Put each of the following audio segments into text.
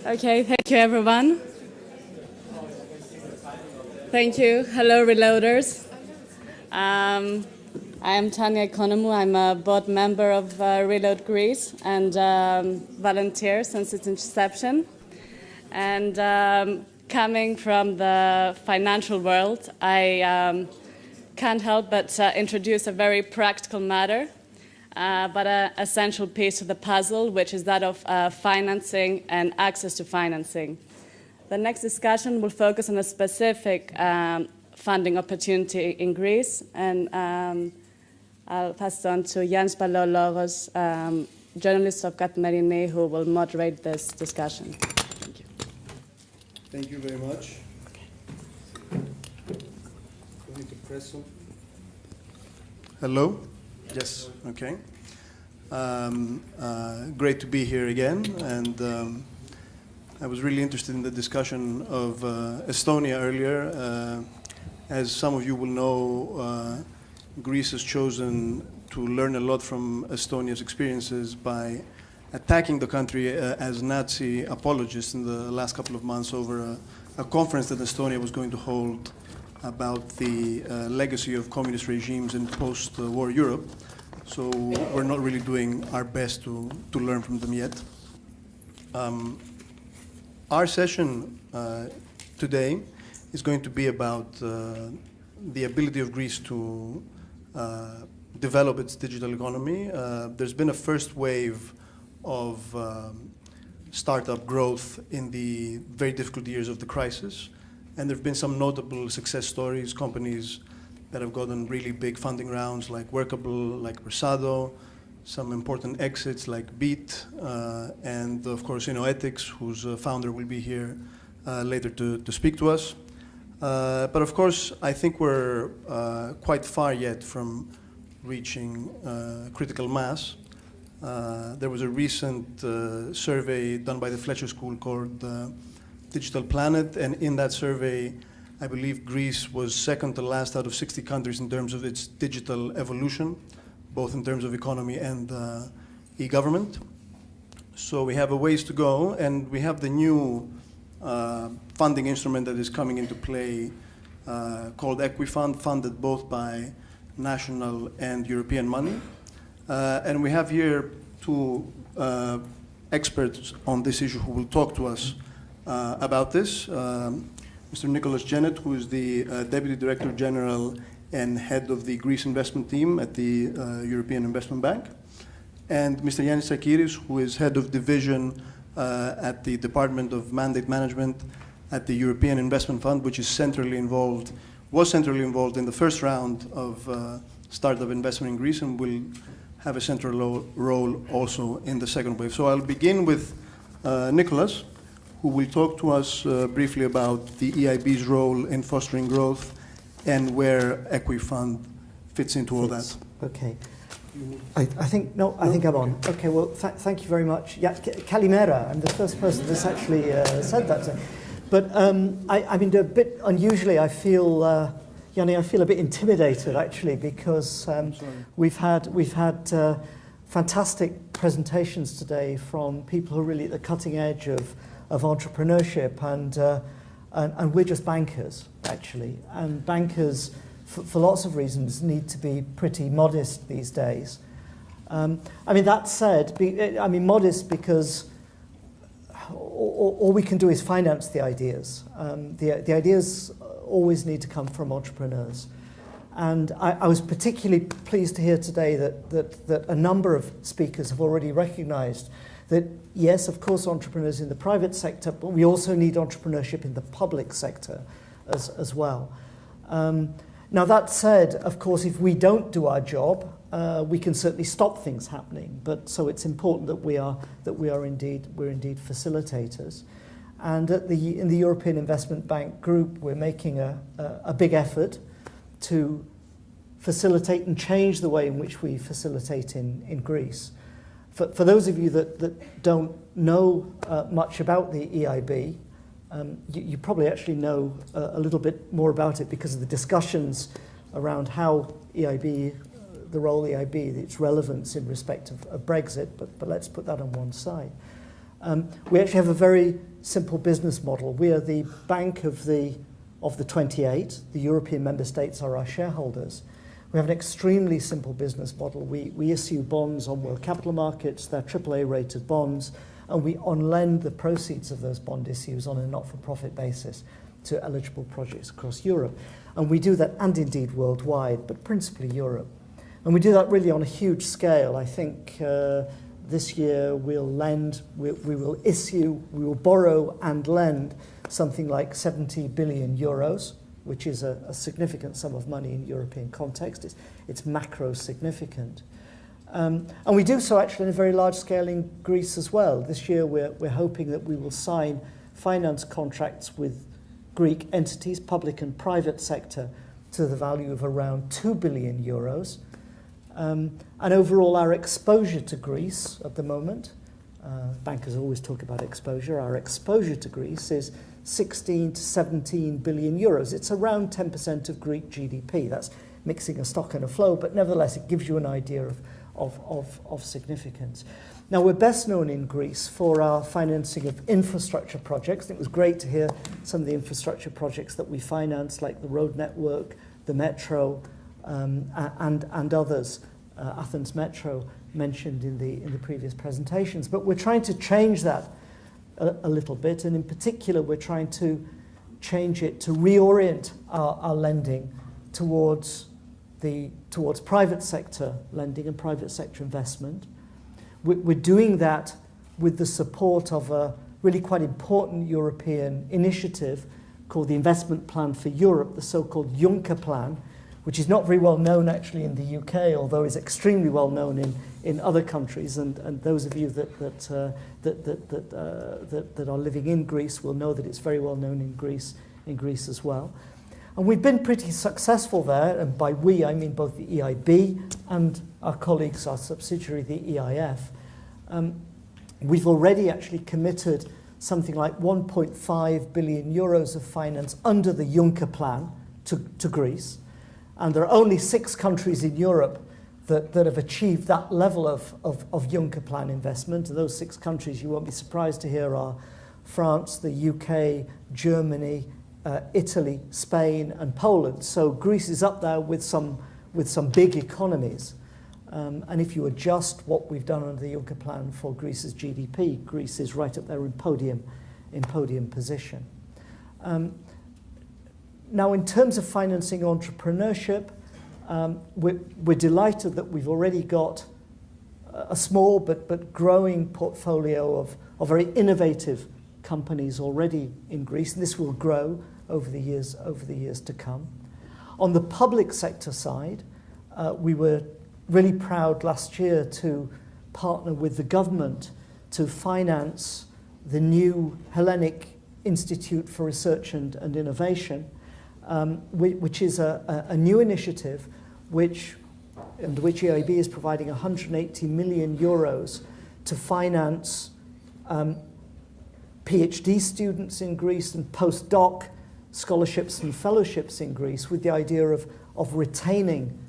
Okay, thank you everyone. Thank you. Hello, Reloaders. I'm Tanya Economou. I'm a board member of Reload Greece and volunteer since its inception. And coming from the financial world, I can't help but introduce a very practical matter, but an essential piece of the puzzle, which is that of financing and access to financing. The next discussion will focus on a specific funding opportunity in Greece, and I'll pass it on to Yannis Palologos, journalist of Katmerini, who will moderate this discussion. Thank you. Thank you very much. We need to press some. Hello? Yes, okay. Great to be here again, and I was really interested in the discussion of Estonia earlier. As some of you will know, Greece has chosen to learn a lot from Estonia's experiences by attacking the country as Nazi apologists in the last couple of months over a conference that Estonia was going to hold about the legacy of communist regimes in post-war Europe. So we're not really doing our best to learn from them yet. Our session today is going to be about the ability of Greece to develop its digital economy. There's been a first wave of startup growth in the very difficult years of the crisis. And there have been some notable success stories, companies that have gotten really big funding rounds like Workable, like Versado, some important exits like Beat, and of course, Ethics, whose founder will be here later to speak to us. But of course, I think we're quite far yet from reaching critical mass. There was a recent survey done by the Fletcher School called Digital Planet, and in that survey, I believe Greece was second to last out of 60 countries in terms of its digital evolution, both in terms of economy and e-government. So we have a ways to go, and we have the new funding instrument that is coming into play called Equifund, funded both by national and European money. And we have here two experts on this issue who will talk to us about this. Mr. Nicholas Jennett, who is the Deputy Director General and Head of the Greece Investment Team at the European Investment Bank, and Mr. Yannis Sakiris, who is Head of Division at the Department of Mandate Management at the European Investment Fund, which is was centrally involved in the first round of startup investment in Greece and will have a central role also in the second wave. So I'll begin with Nicholas, who will talk to us briefly about the EIB's role in fostering growth and where Equifund fits into all that. Okay. I think I'm on. Okay, well, thank you very much. Yeah, Kalimera, I'm the first person that's actually said that. But I mean, a bit unusually, I feel, Yanni, I feel a bit intimidated actually, because we've had fantastic presentations today from people who are really at the cutting edge of entrepreneurship, and we're just bankers actually, and bankers for lots of reasons need to be pretty modest these days. I mean, that said, modest because all we can do is finance the ideas. The ideas always need to come from entrepreneurs. And I was particularly pleased to hear today that a number of speakers have already recognized that, yes, of course, entrepreneurs in the private sector, but we also need entrepreneurship in the public sector as well. Now, that said, of course, if we don't do our job, we can certainly stop things happening. But so it's important that we're indeed facilitators. And in the European Investment Bank group, we're making a big effort to facilitate and change the way in which we facilitate in Greece. For those of you that don't know much about the EIB, you probably actually know a little bit more about it because of the discussions around how EIB, the role of EIB, its relevance in respect of Brexit, but let's put that on one side. We actually have a very simple business model. We are the bank of the 28. The European member states are our shareholders. We have an extremely simple business model. We issue bonds on world capital markets. They're AAA rated bonds, and we on-lend the proceeds of those bond issues on a not-for-profit basis to eligible projects across Europe. And we do that, and indeed worldwide, but principally Europe. And we do that really on a huge scale. I think this year we'll lend, we will issue, we will borrow and lend something like 70 billion euros, which is a significant sum of money in European context. It's macro significant. And we do so actually on a very large scale in Greece as well. This year we're hoping that we will sign finance contracts with Greek entities, public and private sector, to the value of around 2 billion euros. And overall, our exposure to Greece at the moment, bankers always talk about exposure, our exposure to Greece is 16 to 17 billion euros. It's around 10% of Greek GDP. That's mixing a stock and a flow, but nevertheless, it gives you an idea of significance. Now, we're best known in Greece for our financing of infrastructure projects. It was great to hear some of the infrastructure projects that we finance, like the road network, the metro, and others. Athens Metro mentioned in the previous presentations. But we're trying to change that a little bit, and in particular, we're trying to change it to reorient our lending towards private sector lending and private sector investment. We're doing that with the support of a really quite important European initiative called the Investment Plan for Europe, the so-called Juncker Plan, which is not very well known actually in the UK, although is extremely well known in other countries. And those of you that are living in Greece will know that it's very well known in Greece as well. And we've been pretty successful there, and by we I mean both the EIB and our colleagues, our subsidiary, the EIF. We've already actually committed something like 1.5 billion euros of finance under the Juncker Plan to Greece. And there are only 6 countries in Europe that have achieved that level of Juncker Plan investment. And those 6 countries, you won't be surprised to hear, are France, the UK, Germany, Italy, Spain, and Poland. So Greece is up there with some big economies. And if you adjust what we've done under the Juncker Plan for Greece's GDP, Greece is right up there in podium position. Now, in terms of financing entrepreneurship, we're delighted that we've already got a small but growing portfolio of very innovative companies already in Greece, and this will grow over the years to come. On the public sector side, we were really proud last year to partner with the government to finance the new Hellenic Institute for Research and Innovation, which is a new initiative which EIB is providing 180 million euros to finance PhD students in Greece and postdoc scholarships and fellowships in Greece, with the idea of retaining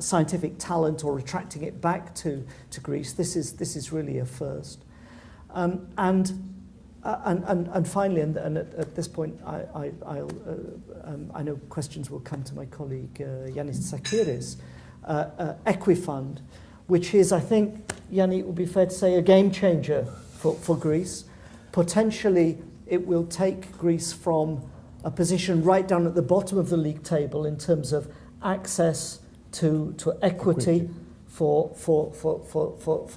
scientific talent or attracting it back to Greece. This is really a first. And finally, and at this point, I know questions will come to my colleague Yannis Tsakiris, Equifund, which is, I think, Yanni, it would be fair to say, a game changer for Greece. Potentially, it will take Greece from a position right down at the bottom of the league table in terms of access to equity for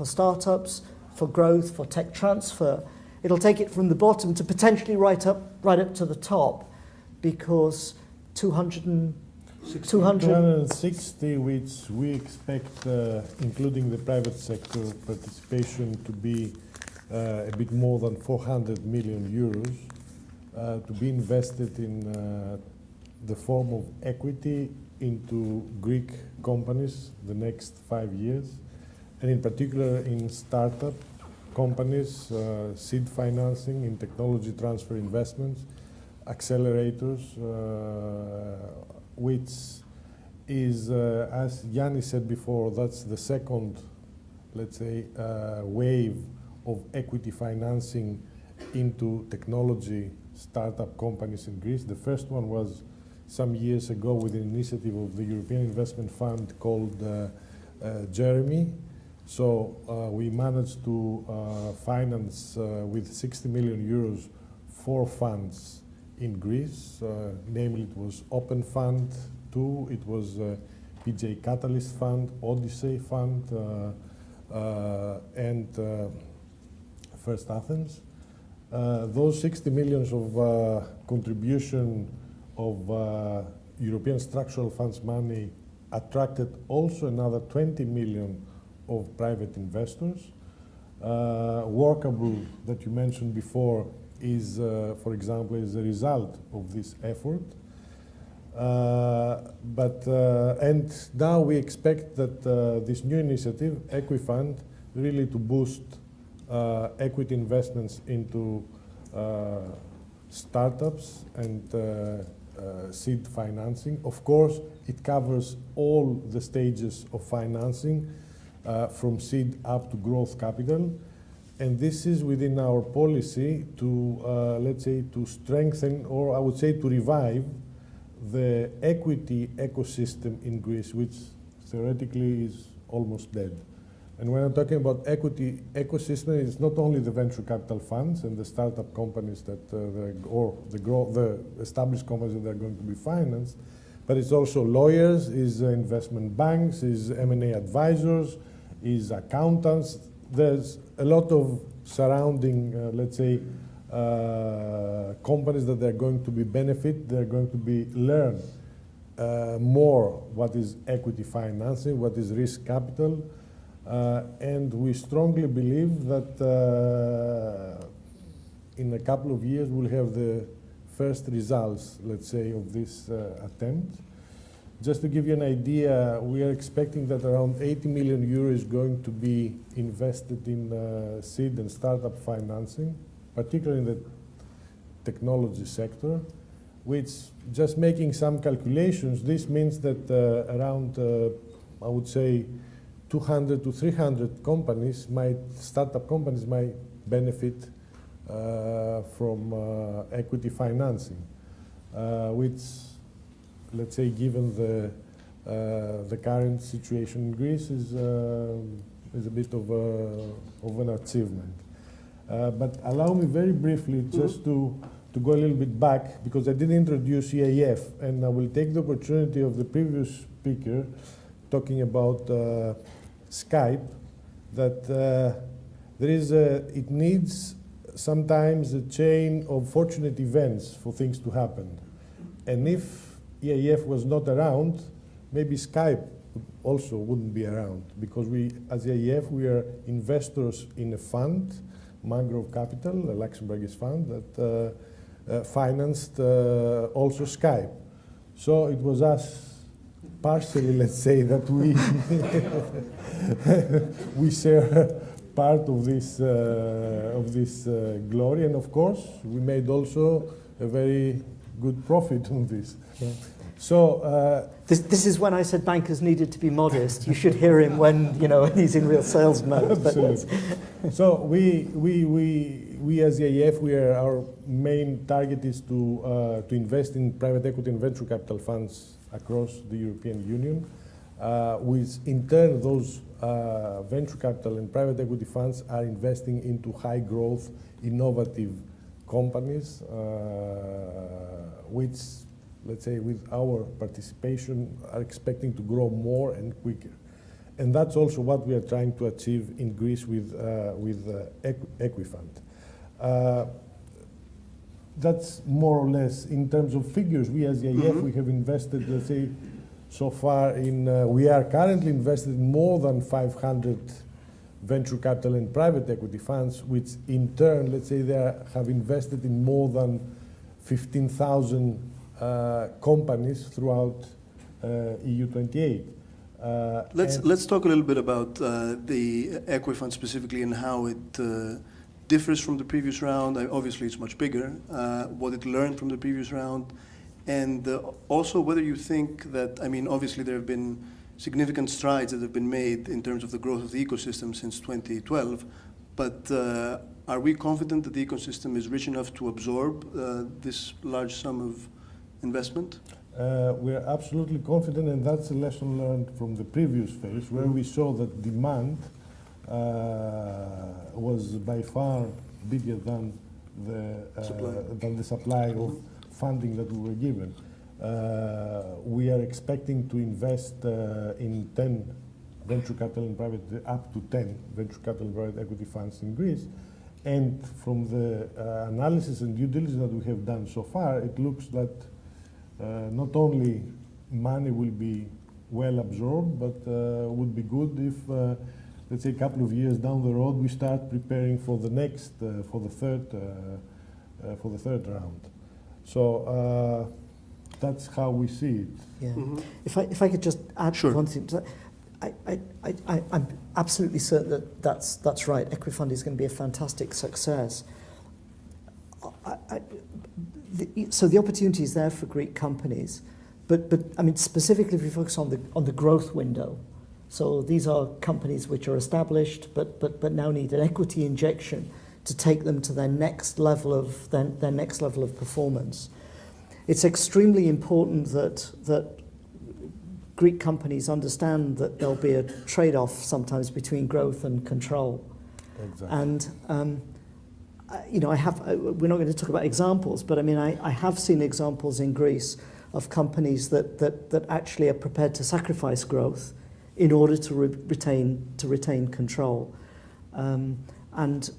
startups, for growth, for tech transfer. It'll take it from the bottom to potentially right up to the top, because 260, which we expect, including the private sector participation, to be a bit more than 400 million euros to be invested in the form of equity into Greek companies the next 5 years, and in particular in startup companies, seed financing, in technology transfer investments, accelerators, which is, as Yannis said before, that's the second, let's say, wave of equity financing into technology startup companies in Greece. The first one was some years ago with an initiative of the European Investment Fund called Jeremy. So we managed to finance with 60 million euros 4 funds in Greece. Namely, it was Open Fund 2, it was PJ Catalyst Fund, Odyssey Fund, and First Athens. Those 60 millions of contribution of European structural funds money attracted also another 20 million of private investors. Workable, that you mentioned before, is, for example, is a result of this effort. And now we expect that this new initiative, Equifund, really to boost equity investments into startups and seed financing. Of course, it covers all the stages of financing, from seed up to growth capital. And this is within our policy to, let's say, to strengthen, or I would say to revive, the equity ecosystem in Greece, which theoretically is almost dead. And when I'm talking about equity ecosystem, it's not only the venture capital funds and the startup companies that, or the established companies that are going to be financed, but it's also lawyers, is investment banks, is M&A advisors, is accountants. There's a lot of surrounding, let's say, companies that they're going to be benefit, they're going to be learn more what is equity financing, what is risk capital, and we strongly believe that in a couple of years we'll have the first results, let's say, of this attempt. Just to give you an idea, we are expecting that around 80 million euros is going to be invested in seed and startup financing, particularly in the technology sector, which, just making some calculations, this means that around, I would say, 200 to 300 companies startup companies might benefit from equity financing, which, let's say, given the current situation in Greece, is a bit of an achievement. But allow me very briefly just to go a little bit back, because I didn't introduce EAF, and I will take the opportunity of the previous speaker talking about Skype, that it needs sometimes a chain of fortunate events for things to happen. And if EAF was not around, maybe Skype also wouldn't be around, because we, as EAF, we are investors in a fund, Mangrove Capital, a Luxembourgish fund, that financed also Skype. So it was us, partially, let's say, that we we share part of this glory, and of course we made also a very good profit on this. Yeah. So this is when I said bankers needed to be modest. You should hear him when he's in real sales mode. Absolutely. So we as EAF, our main target is to invest in private equity and venture capital funds across the European Union, which in turn those venture capital and private equity funds are investing into high growth, innovative companies, which, let's say, with our participation, are expecting to grow more and quicker. And that's also what we are trying to achieve in Greece with Equifund. That's more or less in terms of figures. We as EAF, we have invested, let's say, so far we are currently invested in more than 500 venture capital and private equity funds, which in turn, let's say, they have invested in more than 15,000 companies throughout EU28. Let's talk a little bit about the Equifund specifically and how it differs from the previous round. Obviously, it's much bigger. What it learned from the previous round, and also whether you think that, obviously there have been significant strides that have been made in terms of the growth of the ecosystem since 2012, but Are we confident that the ecosystem is rich enough to absorb this large sum of investment? We're absolutely confident, and that's a lesson learned from the previous phase, where we saw that demand was by far bigger than the supply of funding that we were given. We are expecting to invest in 10 venture capital and private, up to 10 venture capital and private equity funds in Greece. And from the analysis and due diligence that we have done so far, it looks that not only money will be well absorbed, but would be good if, let's say, a couple of years down the road, we start preparing for the next, for the third round. So that's how we see it. Yeah. Mm-hmm. If I could just add Sure. one thing. I'm absolutely certain that that's right. Equifund is going to be a fantastic success. So the opportunity is there for Greek companies, but I mean specifically if we focus on the growth window. So these are companies which are established, but now need an equity injection to take them to their next level of performance. It's extremely important that Greek companies understand that there'll be a trade-off sometimes between growth and control. Exactly. And we're not going to talk about examples, but I mean I have seen examples in Greece of companies that actually are prepared to sacrifice growth in order to retain control. And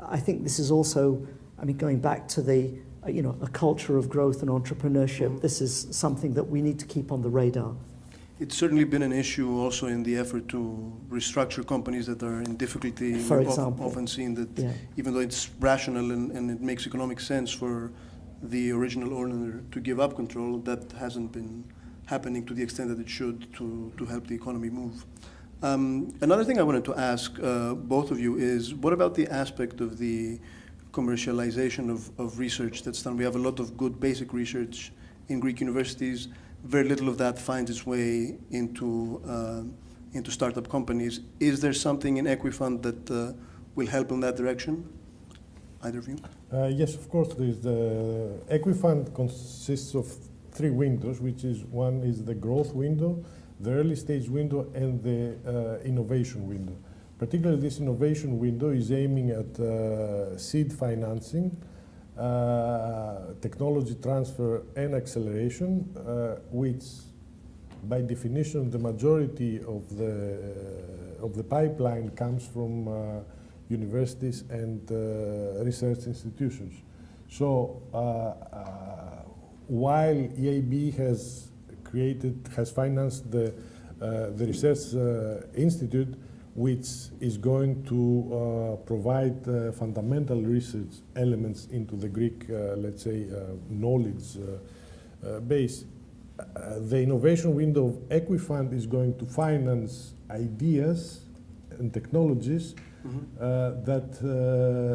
I think this is also, I mean, going back to the a culture of growth and entrepreneurship. This is something that we need to keep on the radar. It's certainly been an issue also in the effort to restructure companies that are in difficulty. For We've example. often seen that Yeah. even though it's rational and it makes economic sense for the original owner to give up control, that hasn't been happening to the extent that it should to help the economy move. Another thing I wanted to ask both of you is, what about the aspect of the commercialization of research that's done? We have a lot of good basic research in Greek universities. Very little of that finds its way into startup companies. Is there something in Equifund that will help in that direction? Either of you? Yes, of course. The Equifund consists of three windows, which is one is the growth window, the early stage window, and the innovation window. Particularly, this innovation window is aiming at seed financing, technology transfer and acceleration, which by definition the majority of the pipeline comes from universities and research institutions. So while EIB has financed the research institute, which is going to provide fundamental research elements into the Greek, let's say, knowledge base. The innovation window of Equifund is going to finance ideas and technologies that,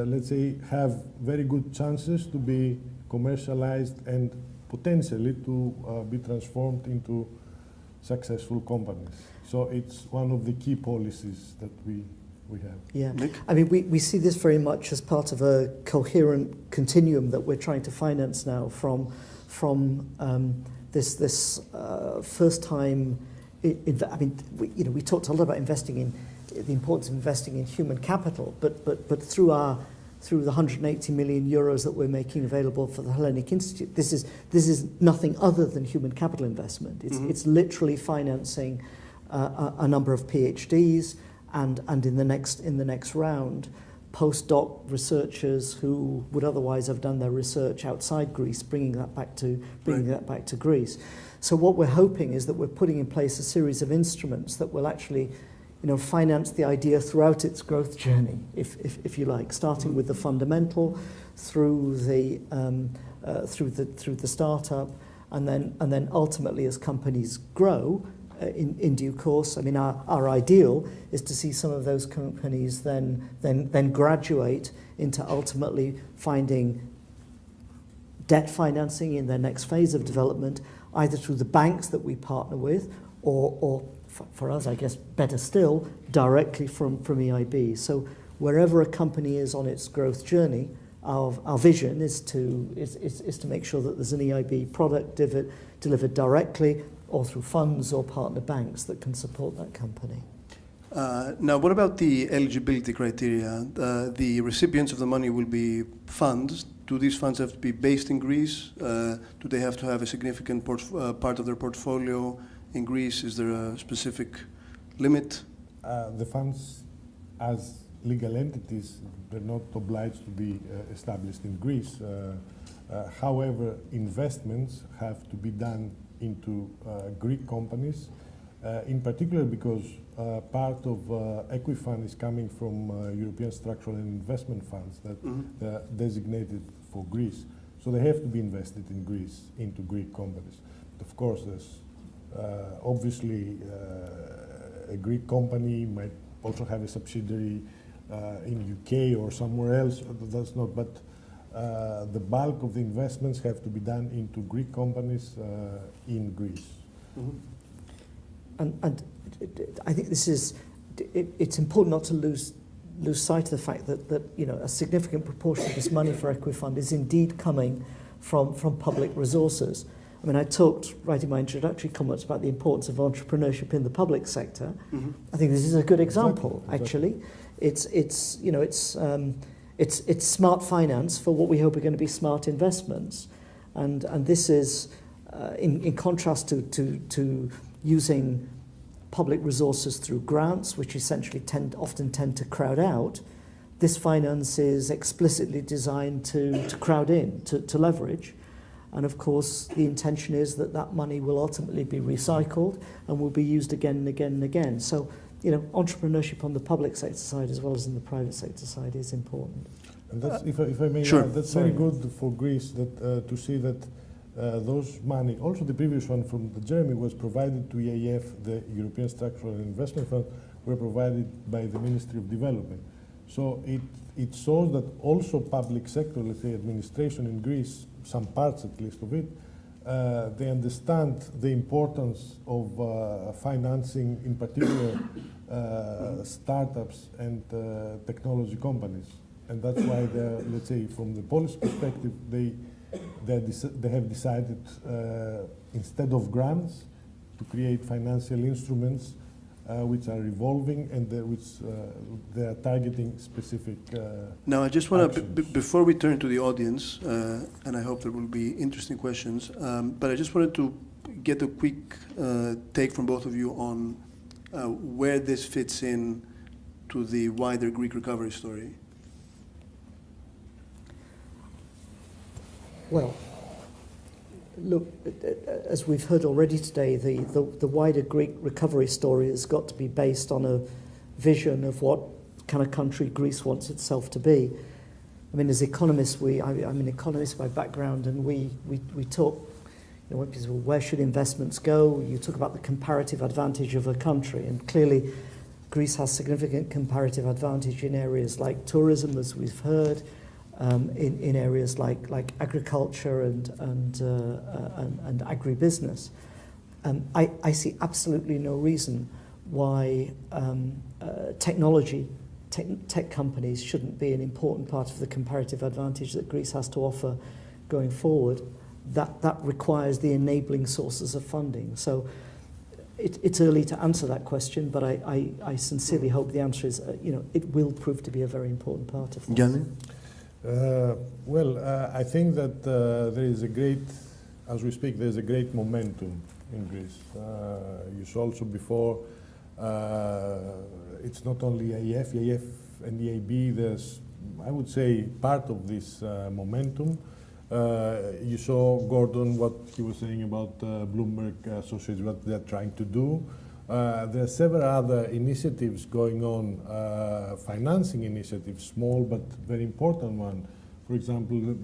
let's say, have very good chances to be commercialized and potentially to be transformed into successful companies. So it's one of the key policies that we have. Yeah, Nick? I mean, we see this very much as part of a coherent continuum that we're trying to finance now from this first time. I mean, we talked a lot about investing in the importance of investing in human capital, but through the 180 million euros that we're making available for the Hellenic Institute, this is nothing other than human capital investment. It's literally financing a number of PhDs and in the next round, postdoc researchers who would otherwise have done their research outside Greece, bringing that back to Greece. So what we're hoping is that we're putting in place a series of instruments that will actually, finance the idea throughout its growth journey, if you like, starting with the fundamental, through the startup, and then ultimately as companies grow in due course. I mean, our ideal is to see some of those companies then graduate into ultimately finding debt financing in their next phase of development, either through the banks that we partner with, or for us, I guess, better still, directly from EIB. So wherever a company is on its growth journey, our vision is to make sure that there's an EIB product delivered directly or through funds or partner banks that can support that company. Now, what about the eligibility criteria? The recipients of the money will be funds. Do these funds have to be based in Greece? Do they have to have a significant part of their portfolio in Greece? Is there a specific limit? The funds, as legal entities, they're not obliged to be established in Greece. However, investments have to be done into Greek companies, in particular because part of Equifund is coming from European structural and investment funds that are designated for Greece. So they have to be invested in Greece, into Greek companies. But of course, there's obviously a Greek company might also have a subsidiary in UK or somewhere else. That's not, but the bulk of the investments have to be done into Greek companies in Greece. And I think this is, it's important not to lose sight of the fact that a significant proportion of this money for Equifund is indeed coming from public resources. I mean, I talked right in my introductory comments about the importance of entrepreneurship in the public sector. I think this is a good example, actually. It's smart finance for what we hope are going to be smart investments, and this is in contrast to using public resources through grants, which essentially often tend to crowd out. This finance is explicitly designed to crowd in, to leverage. And of course, the intention is that money will ultimately be recycled and will be used again and again and again. So, entrepreneurship on the public sector side as well as in the private sector side is important. And that's, if I may sure. add, that's very good for Greece to see that those money, also the previous one from Jeremy, was provided to EIF, the European Structural and Investment Fund, were provided by the Ministry of Development. So it shows that also public sector, let's say administration in Greece, some parts at least of it, they understand the importance of financing, in particular, startups and technology companies. And that's why, let's say, from the policy perspective, they have decided, instead of grants, to create financial instruments which are revolving and which they are targeting specific Now, I just want to, before we turn to the audience, and I hope there will be interesting questions, but I just wanted to get a quick take from both of you on where this fits in to the wider Greek recovery story. Well, look, as we've heard already today, the wider Greek recovery story has got to be based on a vision of what kind of country Greece wants itself to be. I mean, as economists, I'm an economist by background, and we talk, when people say, well, where should investments go? You talk about the comparative advantage of a country, and clearly Greece has significant comparative advantage in areas like tourism, as we've heard, in areas like agriculture and agribusiness. I see absolutely no reason why tech companies shouldn't be an important part of the comparative advantage that Greece has to offer going forward. That requires the enabling sources of funding. So it's early to answer that question, but I sincerely hope the answer is, it will prove to be a very important part of that. I think that there is a great, as we speak, there's a great momentum in Greece. You saw also before, it's not only EIF and EIB, there's, I would say, part of this momentum. You saw, Gordon, what he was saying about Bloomberg Associates, what they're trying to do. There are several other initiatives going on, financing initiatives, small but very important one. For example,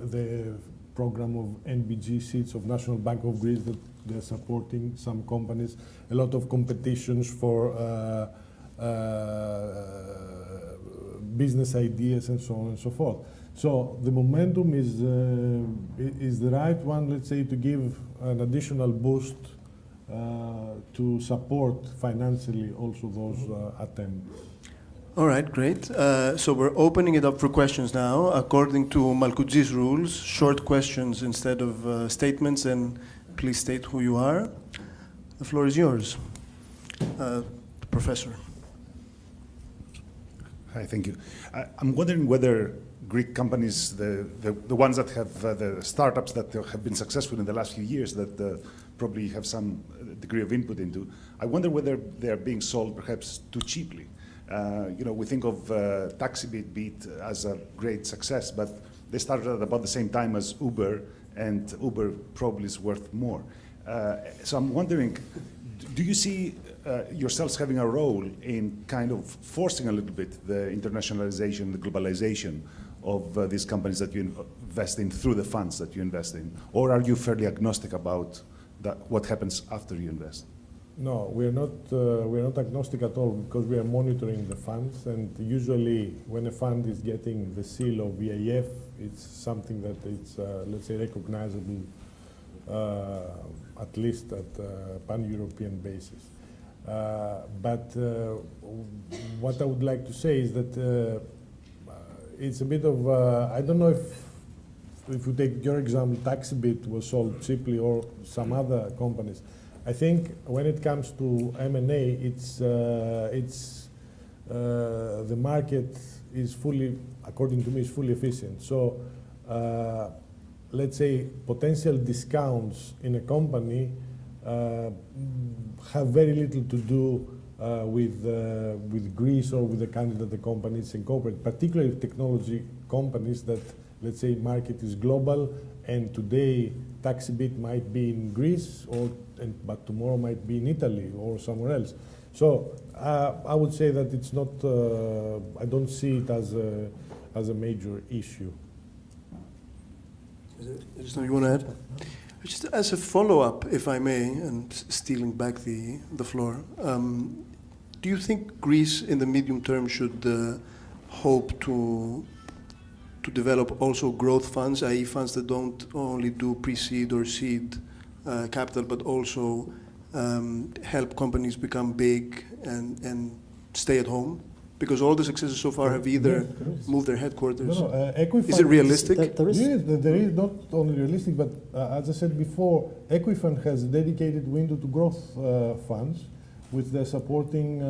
the program of NBG seats of National Bank of Greece that they're supporting some companies, a lot of competitions for business ideas and so on and so forth. So the momentum is the right one, let's say, to give an additional boost to support financially also those attempts. All right, great. So we're opening it up for questions now. According to Malkoudzi's rules, short questions instead of statements, and please state who you are. The floor is yours. Professor. Hi, thank you. I'm wondering whether Greek companies, the ones that have the startups that have been successful in the last few years, that probably have some degree of input into, I wonder whether they're being sold perhaps too cheaply. We think of Taxibit as a great success, but they started at about the same time as Uber, and Uber probably is worth more. So I'm wondering, do you see yourselves having a role in kind of forcing a little bit the internationalization, the globalization of these companies that you invest in through the funds that you invest in? Or are you fairly agnostic about what happens after you invest? No, we're not agnostic at all, because we are monitoring the funds, and usually when a fund is getting the seal of VAF, it's something that it's, let's say, recognizable, at least at a pan-European basis. But what I would like to say is that it's a bit of, I don't know if you take your example, Taxibit was sold cheaply, or some other companies. I think when it comes to M&A, it's the market is fully, according to me, is fully efficient. So let's say potential discounts in a company have very little to do with Greece or with the country that the company is incorporated, particularly technology companies that, let's say, market is global, and today Taxibit might be in Greece, but tomorrow might be in Italy or somewhere else. So I would say that it's not, I don't see it as a major issue. Just you want to add? Just as a follow-up, if I may, and stealing back the floor, do you think Greece in the medium term should hope to develop also growth funds, i.e. funds that don't only do pre-seed or seed capital, but also help companies become big and stay at home? Because all the successes so far have either moved their headquarters. Is it realistic? Yes, there is not only realistic, but as I said before, Equifund has a dedicated window to growth funds, which they're supporting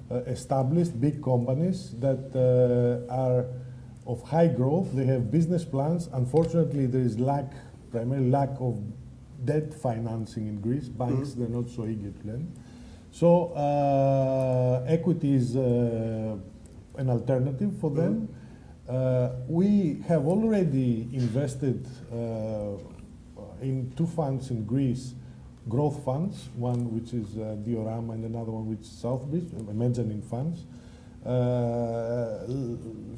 established big companies that are of high growth. They have business plans. Unfortunately, there is primarily lack of debt financing in Greece. Banks, they're not so eager to lend. So equity is an alternative for them. We have already invested in two funds in Greece, growth funds, one which is Diorama and another one which is Southbridge, mezzanine funds.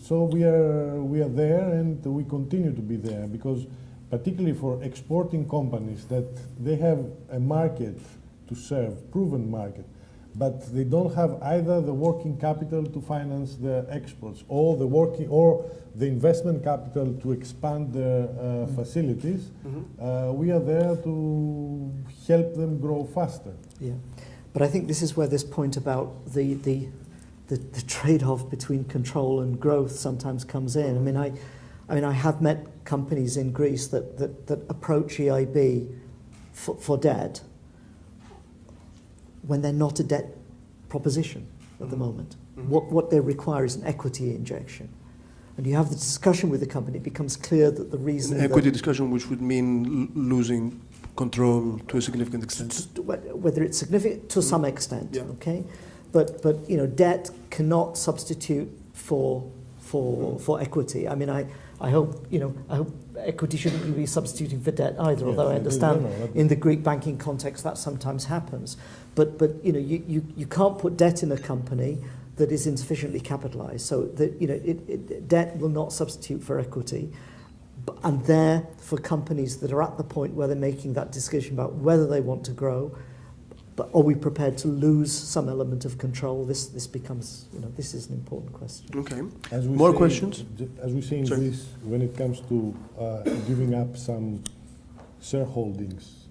So we are there, and we continue to be there, because particularly for exporting companies that they have a market to serve, proven market, but they don't have either the working capital to finance the exports or the investment capital to expand their facilities. We are there to help them grow faster. Yeah, but I think this is where this point about the trade-off between control and growth sometimes comes in. I mean, I have met companies in Greece that approach EIB for debt when they're not a debt proposition at the moment. What they require is an equity injection. And you have the discussion with the company, it becomes clear that the reason... An equity discussion, which would mean losing control to a significant extent. Whether it's significant, to some extent, okay? But debt cannot substitute for equity. I mean, I hope equity shouldn't be substituting for debt either, although I understand in the Greek banking context that sometimes happens. But you can't put debt in a company that is insufficiently capitalized. So debt will not substitute for equity. And there, for companies that are at the point where they're making that decision about whether they want to grow, but are we prepared to lose some element of control? This becomes, this is an important question. Okay. More questions? As we say in Greece, when it comes to giving up some shareholdings,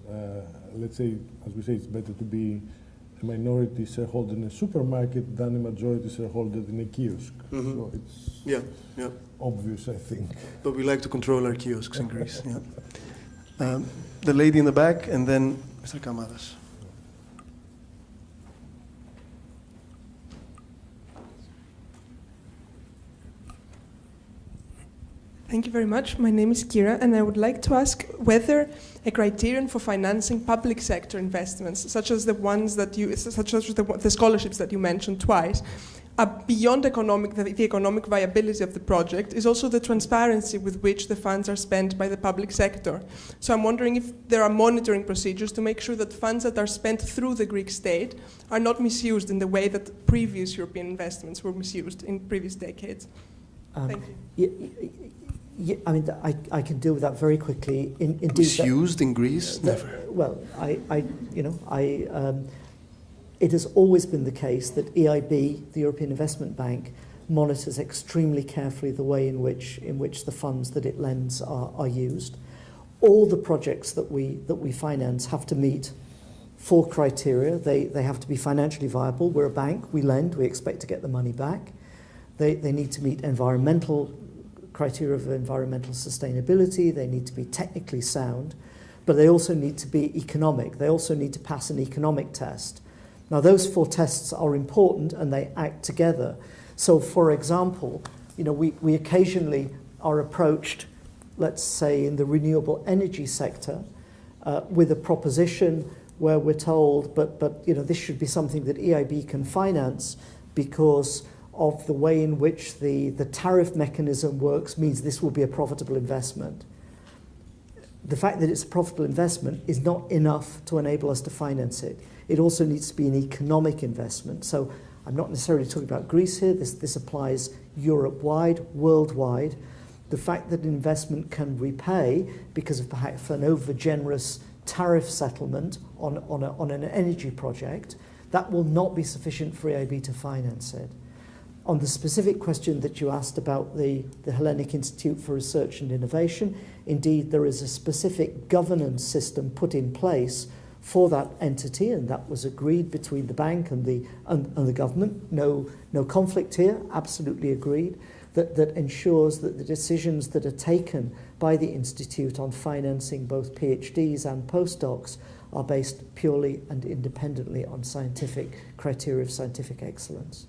let's say, as we say, it's better to be minority shareholder in a supermarket than a majority shareholder in a kiosk. Mhm. So it's Yeah. obvious, I think. But we like to control our kiosks in Greece. Yeah. The lady in the back, and then Mr. Kamadas. Thank you very much. My name is Kira, and I would like to ask whether a criterion for financing public sector investments, such as the ones that the scholarships that you mentioned twice, beyond the economic viability of the project, is also the transparency with which the funds are spent by the public sector. So I'm wondering if there are monitoring procedures to make sure that funds that are spent through the Greek state are not misused in the way that previous European investments were misused in previous decades. Thank you. Yeah, I mean, I can deal with that very quickly. Indeed, misused in Greece? Never. Well, it has always been the case that EIB, the European Investment Bank, monitors extremely carefully the way in which the funds that it lends are used. All the projects that we finance have to meet 4 criteria. They have to be financially viable. We're a bank. We lend. We expect to get the money back. They need to meet environmental criteria of environmental sustainability. They need to be technically sound, but they also need to be economic. They also need to pass an economic test. Now, those 4 tests are important and they act together. So, for example, we occasionally are approached, let's say, in the renewable energy sector, with a proposition where we're told, but this should be something that EIB can finance because of the way in which the tariff mechanism works means this will be a profitable investment. The fact that it's a profitable investment is not enough to enable us to finance it. It also needs to be an economic investment. So I'm not necessarily talking about Greece here. This applies Europe-wide, worldwide. The fact that an investment can repay because of perhaps an over-generous tariff settlement on an energy project, that will not be sufficient for EIB to finance it. On the specific question that you asked about the Hellenic Institute for Research and Innovation, indeed there is a specific governance system put in place for that entity, and that was agreed between the bank and the government. No conflict here, absolutely agreed, that ensures that the decisions that are taken by the Institute on financing both PhDs and postdocs are based purely and independently on scientific criteria of scientific excellence.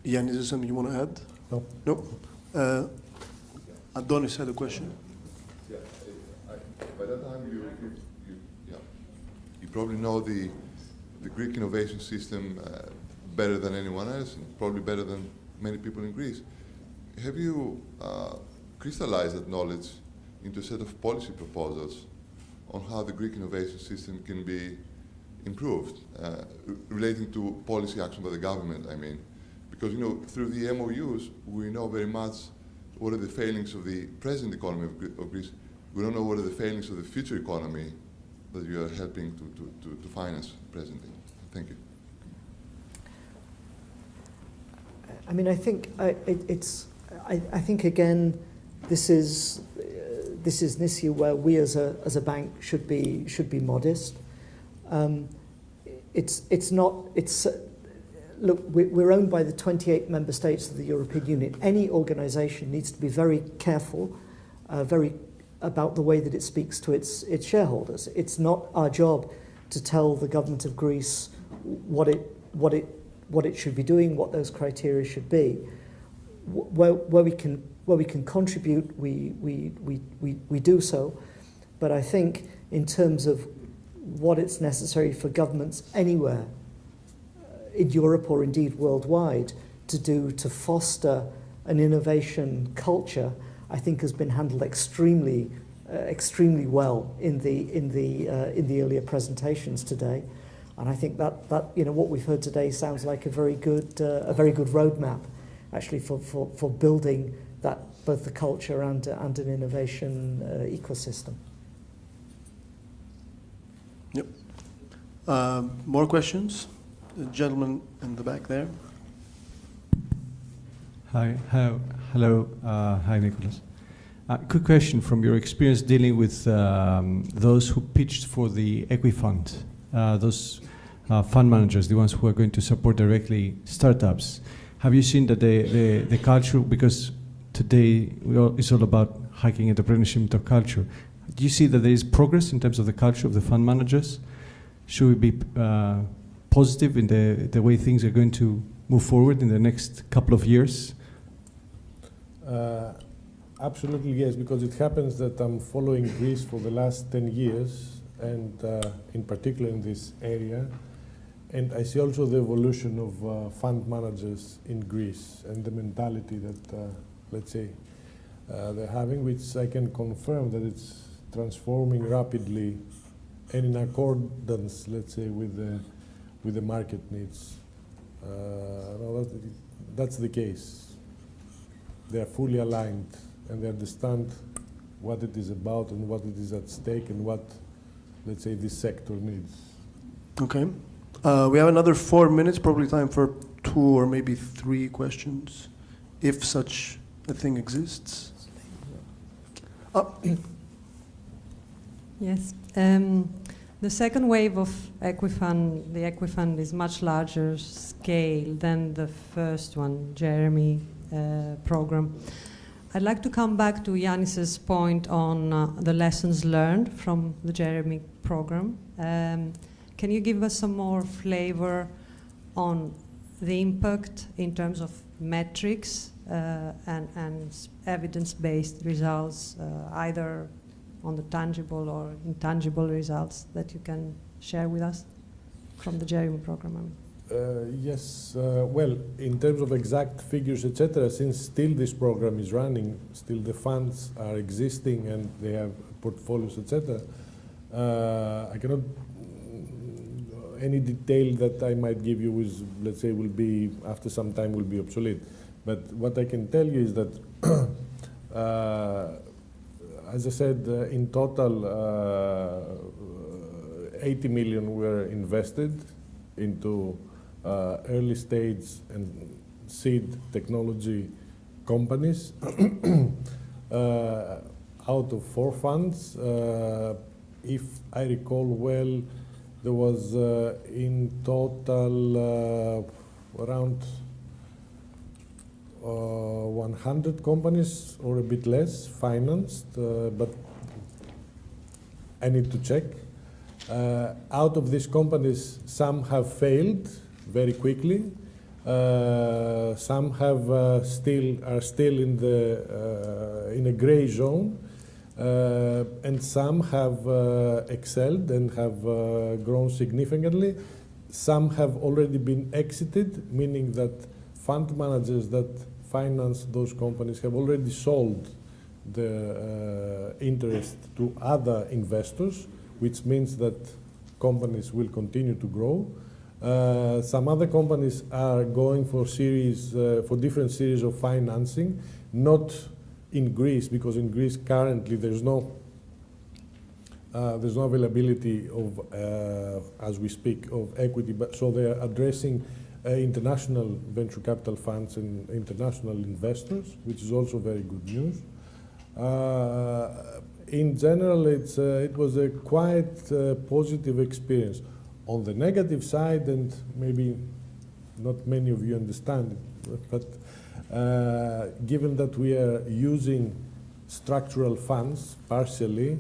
Jan, is there something you want to add? No. No? Adonis had a question. Yeah, by that time you probably know the Greek innovation system better than anyone else, and probably better than many people in Greece. Have you crystallized that knowledge into a set of policy proposals on how the Greek innovation system can be improved, relating to policy action by the government, I mean? Because, through the MOUs, we know very much what are the failings of the present economy of Greece. We don't know what are the failings of the future economy that you are helping to finance presently. Thank you. I mean, I think I think again, this is an issue where we as a bank should be modest. Look, we're owned by the 28 member states of the European Union. Any organisation needs to be very careful, about the way that it speaks to its shareholders. It's not our job to tell the government of Greece what it should be doing, what those criteria should be. Where we can contribute, we do so. But I think in terms of what it's necessary for governments anywhere in Europe or indeed worldwide to do to foster an innovation culture, I think has been handled extremely well in the earlier presentations today, and I think that what we've heard today sounds like a very good roadmap, actually for building that both the culture and an innovation ecosystem. Yep. More questions? The gentleman in the back there. Hi, hello. Hi, Nicholas. Quick question from your experience dealing with those who pitched for the Equifund, those fund managers, the ones who are going to support directly startups. Have you seen that the culture, because today it's all about hiking entrepreneurship into culture, do you see that there is progress in terms of the culture of the fund managers? Should we be positive in the way things are going to move forward in the next couple of years? Absolutely yes, because it happens that I'm following Greece for the last 10 years, and in particular in this area. And I see also the evolution of fund managers in Greece and the mentality that, let's say, they're having, which I can confirm that it's transforming rapidly and in accordance, let's say, with the market needs. No, that's the case. They are fully aligned and they understand what it is about and what it is at stake and what, let's say, this sector needs. Okay. We have another 4 minutes, probably time for 2 or maybe 3 questions, if such a thing exists. Yes. The second wave of Equifund, the Equifund is much larger scale than the first one, Jeremy program. I'd like to come back to Yannis's point on the lessons learned from the Jeremy program. Can you give us some more flavor on the impact in terms of metrics and evidence-based results, either on the tangible or intangible results that you can share with us from the Jeremy program? Yes, well, in terms of exact figures, etc., since still this program is running, still the funds are existing and they have portfolios, etc., I cannot, any detail that I might give you is, let's say, will be, after some time, will be obsolete. But what I can tell you is that, as I said, in total, 80 million were invested into early stage and seed technology companies out of 4 funds. If I recall well, there was in total around 100 companies or a bit less financed, but I need to check. Out of these companies, some have failed very quickly. Some have are still in a gray zone, and some have excelled and have grown significantly. Some have already been exited, meaning that fund managers that finance those companies have already sold the interest to other investors, which means that companies will continue to grow. Some other companies are going for different series of financing, not in Greece, because in Greece currently there's no availability of, as we speak, of equity. But so they are addressing international venture capital funds and international investors, which is also very good news. In general, it was a quite positive experience. On the negative side, and maybe not many of you understand it, but given that we are using structural funds partially,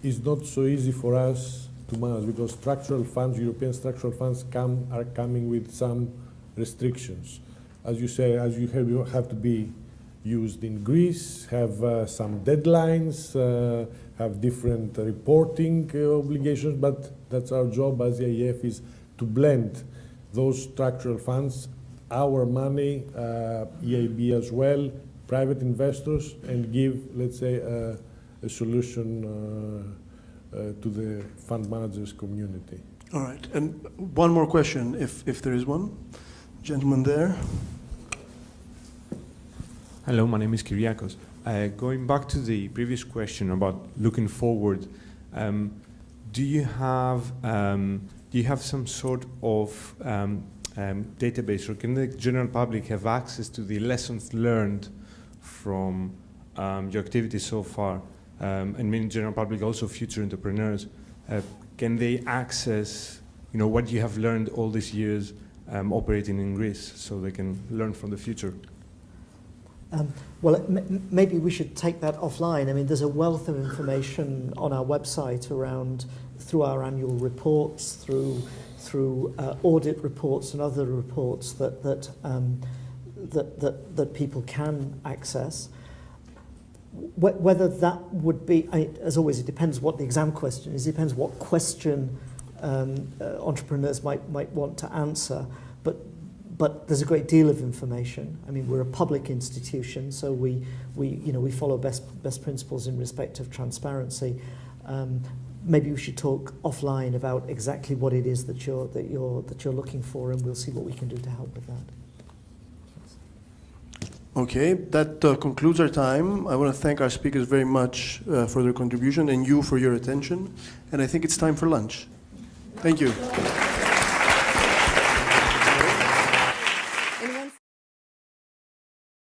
it's not so easy for us to manage, because structural funds, European structural funds, are coming with some restrictions. As you say, you have to be used in Greece, have some deadlines, have different reporting obligations, but that's our job as EIF, is to blend those structural funds, our money, EIB as well, private investors, and give, let's say, a solution to the fund managers community. All right, and one more question, if there is one. Gentleman there. Hello, my name is Kyriakos. Going back to the previous question about looking forward, do you have some sort of database, or can the general public have access to the lessons learned from your activities so far? And meaning general public, also future entrepreneurs, can they access, what you have learned all these years operating in Greece, so they can learn from the future. Well, maybe we should take that offline. I mean, there's a wealth of information on our website through our annual reports, through audit reports and other reports that people can access. Whether that would be, as always, it depends what the exam question is. It depends what question entrepreneurs might want to answer. But there's a great deal of information. I mean, we're a public institution, so we follow best principles in respect of transparency. Maybe we should talk offline about exactly what it is that you're looking for, and we'll see what we can do to help with that. Okay, that concludes our time. I want to thank our speakers very much for their contribution and you for your attention. And I think it's time for lunch. Thank you.